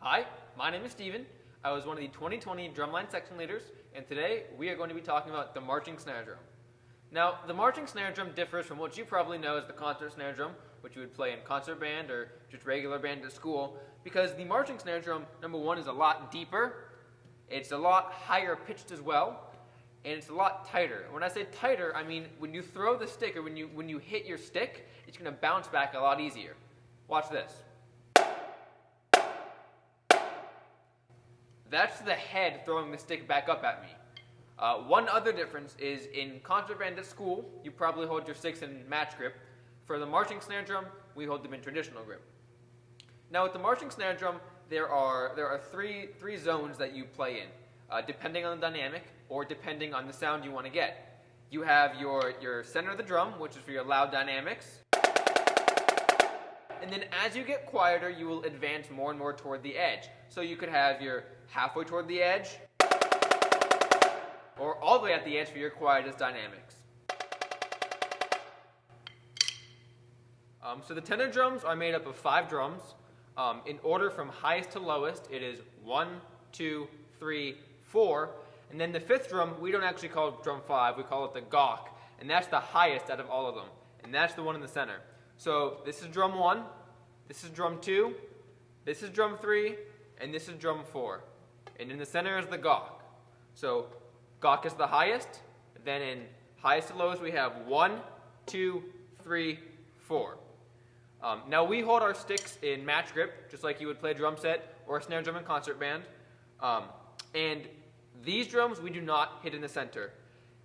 Hi, my name is Steven. I was one of the 2020 drumline section leaders, and today we are going to be talking about the marching snare drum. Now, the marching snare drum differs from what you probably know as the concert snare drum, which you would play in concert band or just regular band at school, because the marching snare drum, number one, is a lot deeper, it's a lot higher pitched as well, and it's a lot tighter. When I say tighter, I mean when you throw the stick or when you hit your stick, it's going to bounce back a lot easier. Watch this. That's the head throwing the stick back up at me. One other difference is in concert band at school, you probably hold your sticks in match grip. For the marching snare drum, we hold them in traditional grip. Now with the marching snare drum, there are three zones that you play in, depending on the dynamic or depending on the sound you want to get. You have your center of the drum, which is for your loud dynamics. And then as you get quieter, you will advance more and more toward the edge. So you could have your halfway toward the edge, or all the way at the edge for your quietest dynamics. So the tenor drums are made up of 5 drums. In order from highest to lowest, it is 1, 2, 3, 4. And then the 5th drum, we don't actually call it drum 5, we call it the gok. And that's the highest out of all of them. And that's the one in the center. So this is drum 1, this is drum 2, this is drum 3, and this is drum 4. And in the center is the gok. So gok is the highest, then in highest to lowest we have 1, 2, 3, 4. Now we hold our sticks in match grip, just like you would play a drum set or a snare drum in concert band. And these drums we do not hit in the center.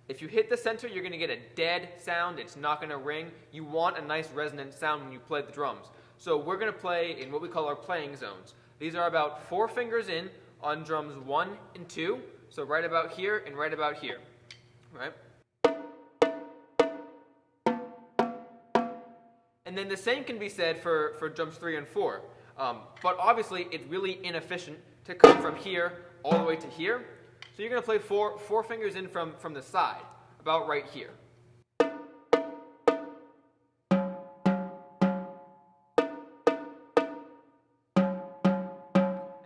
If you hit the center, you're going to get a dead sound. It's not going to ring. You want a nice resonant sound when you play the drums. So we're going to play in what we call our playing zones. These are about 4 fingers in on drums 1 and 2. So right about here and right about here. Right? And then the same can be said for drums 3 and 4. But obviously, it's really inefficient to come from here all the way to here. So you're going to play four fingers in from the side, about right here. And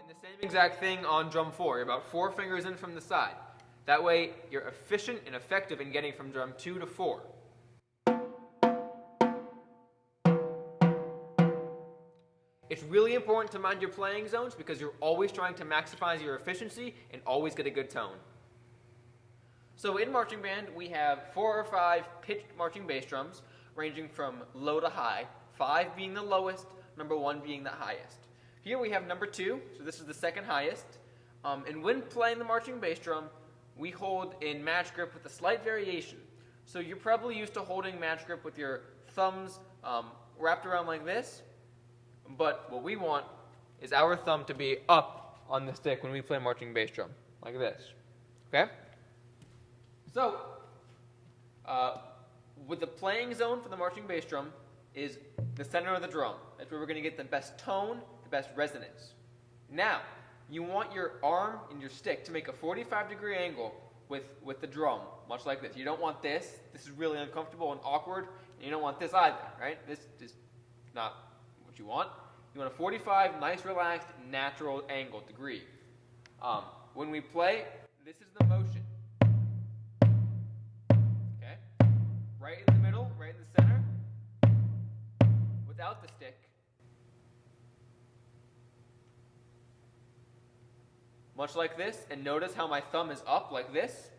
the same exact thing on drum 4, you're about 4 fingers in from the side. That way, you're efficient and effective in getting from drum 2 to 4. It's really important to mind your playing zones because you're always trying to maximize your efficiency and always get a good tone. So in marching band, we have 4 or 5 pitched marching bass drums ranging from low to high, 5 being the lowest, number 1 being the highest. Here we have number 2, so this is the second highest. And when playing the marching bass drum, we hold in match grip with a slight variation. So you're probably used to holding match grip with your thumbs wrapped around like this. But what we want is our thumb to be up on the stick when we play marching bass drum, like this. Okay? So, with the playing zone for the marching bass drum is the center of the drum. That's where we're going to get the best tone, the best resonance. Now, you want your arm and your stick to make a 45-degree angle with the drum, much like this. You don't want this. This is really uncomfortable and awkward. And you don't want this either, right? This is not what you want. You want a 45, nice, relaxed, natural angle degree. When we play, this is the motion. Okay? Right in the middle, right in the center, without the stick. Much like this, and notice how my thumb is up like this.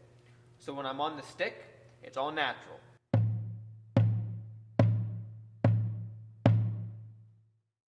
So when I'm on the stick, it's all natural.